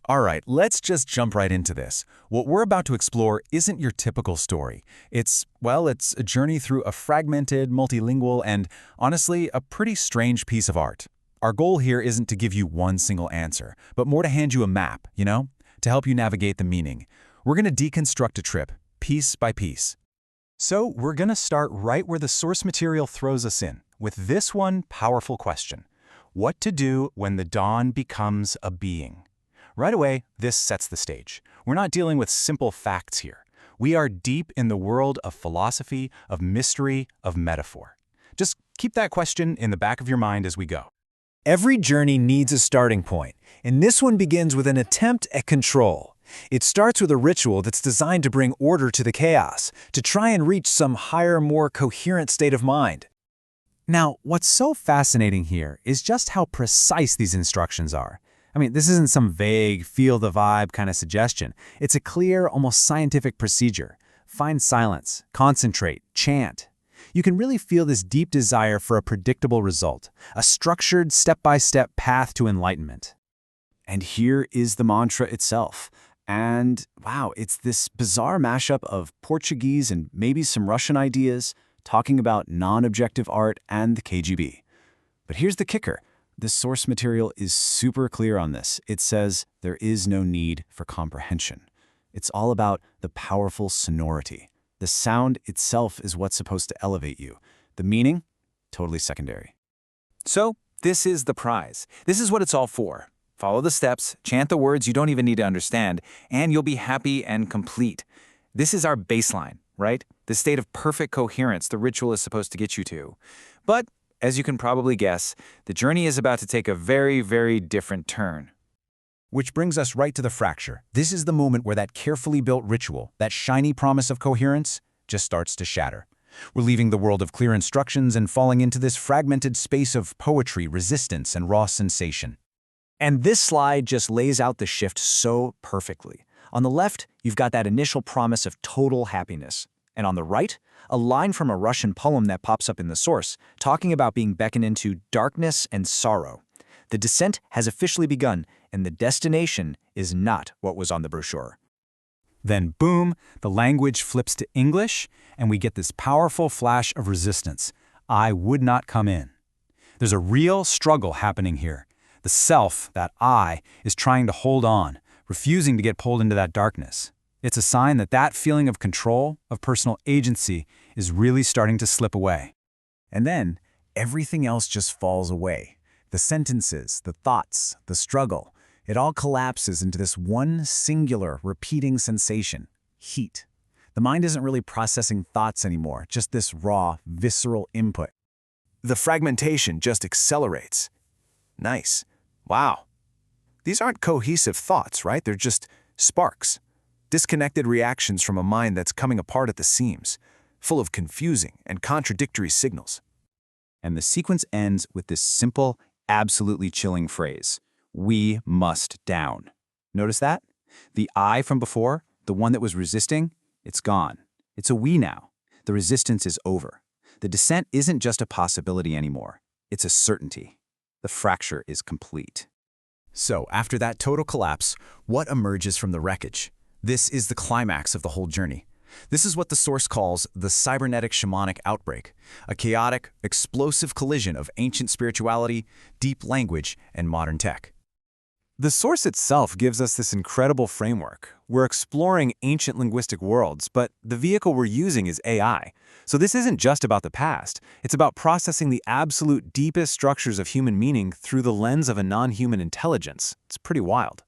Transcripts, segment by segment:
All right, let's just jump right into this. What we're about to explore isn't your typical story. It's a journey through a fragmented, multilingual, and, honestly, a pretty strange piece of art. Our goal here isn't to give you one single answer, but more to hand you a map, to help you navigate the meaning. We're going to deconstruct a trip, piece by piece. So we're going to start right where the source material throws us in, with this one powerful question. What to do when the dawn becomes a being? Right away, this sets the stage. We're not dealing with simple facts here. We are deep in the world of philosophy, of mystery, of metaphor. Just keep that question in the back of your mind as we go. Every journey needs a starting point, and this one begins with an attempt at control. It starts with a ritual that's designed to bring order to the chaos, to try and reach some higher, more coherent state of mind. Now, what's so fascinating here is just how precise these instructions are. This isn't some vague, feel the vibe kind of suggestion. It's a clear, almost scientific procedure. Find silence, concentrate, chant. You can really feel this deep desire for a predictable result, a structured, step-by-step path to enlightenment. And here is the mantra itself. And wow, it's this bizarre mashup of Portuguese and maybe some Russian ideas, talking about non-objective art and the KGB. But here's the kicker. The source material is super clear on this. It says there is no need for comprehension. It's all about the powerful sonority. The sound itself is what's supposed to elevate you. The meaning? Totally secondary. So, this is the prize. This is what it's all for. Follow the steps, chant the words you don't even need to understand, and you'll be happy and complete. This is our baseline, right? The state of perfect coherence the ritual is supposed to get you to. But as you can probably guess, the journey is about to take a very, very different turn. Which brings us right to the fracture. This is the moment where that carefully built ritual, that shiny promise of coherence, just starts to shatter. We're leaving the world of clear instructions and falling into this fragmented space of poetry, resistance, and raw sensation. And this slide just lays out the shift so perfectly. On the left, you've got that initial promise of total happiness. And on the right, a line from a Russian poem that pops up in the source, talking about being beckoned into darkness and sorrow. The descent has officially begun, and the destination is not what was on the brochure. Then boom, the language flips to English, and we get this powerful flash of resistance. I would not come in. There's a real struggle happening here. The self, that I, is trying to hold on, refusing to get pulled into that darkness. It's a sign that that feeling of control, of personal agency, is really starting to slip away. And then, everything else just falls away. The sentences, the thoughts, the struggle, it all collapses into this one singular, repeating sensation: heat. The mind isn't really processing thoughts anymore, just this raw, visceral input. The fragmentation just accelerates. Nice. Wow. These aren't cohesive thoughts, right? They're just sparks. Disconnected reactions from a mind that's coming apart at the seams, full of confusing and contradictory signals. And the sequence ends with this simple, absolutely chilling phrase: we must down. Notice that? The I from before, the one that was resisting, it's gone. It's a we now. The resistance is over. The descent isn't just a possibility anymore. It's a certainty. The fracture is complete. So, after that total collapse, what emerges from the wreckage? This is the climax of the whole journey. This is what the source calls the cybernetic shamanic outbreak, a chaotic, explosive collision of ancient spirituality, deep language, and modern tech. The source itself gives us this incredible framework. We're exploring ancient linguistic worlds, but the vehicle we're using is AI. So this isn't just about the past. It's about processing the absolute deepest structures of human meaning through the lens of a non-human intelligence. It's pretty wild.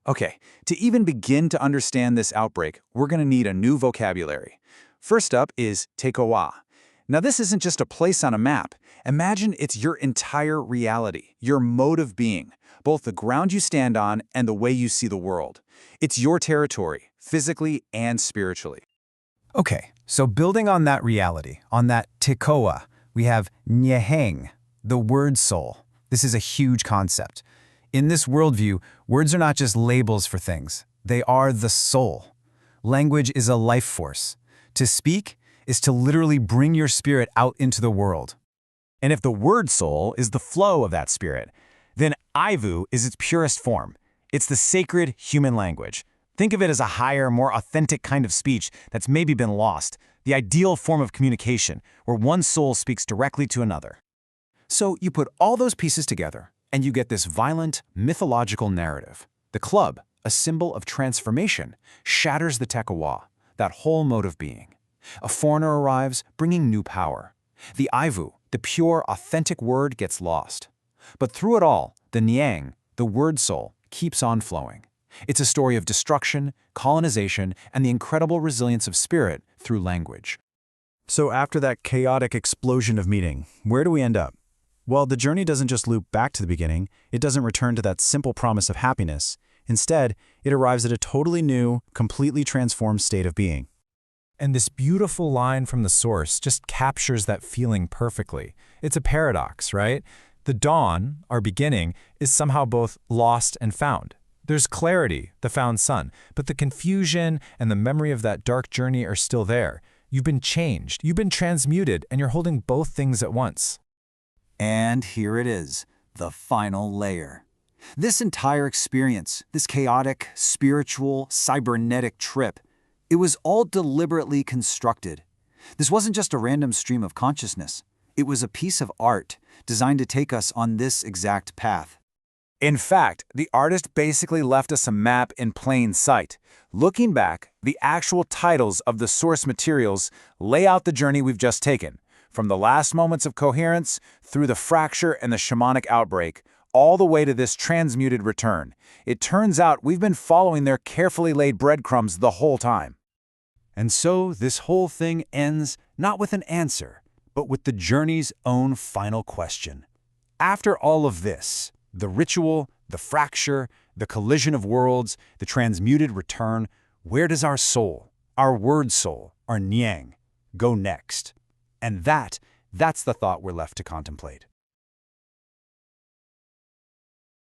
Okay, to even begin to understand this outbreak, we're going to need a new vocabulary. First up is tekoa. Now this isn't just a place on a map. Imagine it's your entire reality, your mode of being, both the ground you stand on and the way you see the world. It's your territory, physically and spiritually. Okay, so building on that reality, on that tekoa, we have nyeheng, the word soul. This is a huge concept. In this worldview, words are not just labels for things. They are the soul. Language is a life force. To speak is to literally bring your spirit out into the world. And if the word soul is the flow of that spirit, then Aivu is its purest form. It's the sacred human language. Think of it as a higher, more authentic kind of speech that's maybe been lost, the ideal form of communication, where one soul speaks directly to another. So you put all those pieces together, and you get this violent, mythological narrative. The club, a symbol of transformation, shatters the Tekawa, that whole mode of being. A foreigner arrives, bringing new power. The Aivu, the pure, authentic word, gets lost. But through it all, the Niang, the word soul, keeps on flowing. It's a story of destruction, colonization, and the incredible resilience of spirit through language. So after that chaotic explosion of meaning, where do we end up? Well, the journey doesn't just loop back to the beginning. It doesn't return to that simple promise of happiness. Instead, it arrives at a totally new, completely transformed state of being. And this beautiful line from the source just captures that feeling perfectly. It's a paradox, right? The dawn, our beginning, is somehow both lost and found. There's clarity, the found sun, but the confusion and the memory of that dark journey are still there. You've been changed, you've been transmuted, and you're holding both things at once. And here it is, the final layer. This entire experience, this chaotic, spiritual, cybernetic trip, it was all deliberately constructed. This wasn't just a random stream of consciousness. It was a piece of art designed to take us on this exact path. In fact, the artist basically left us a map in plain sight. Looking back, the actual titles of the source materials lay out the journey we've just taken, from the last moments of coherence through the fracture and the shamanic outbreak, all the way to this transmuted return. It turns out we've been following their carefully laid breadcrumbs the whole time. And so this whole thing ends not with an answer, but with the journey's own final question. After all of this, the ritual, the fracture, the collision of worlds, the transmuted return, where does our soul, our word soul, our Niang, go next? And that's the thought we're left to contemplate.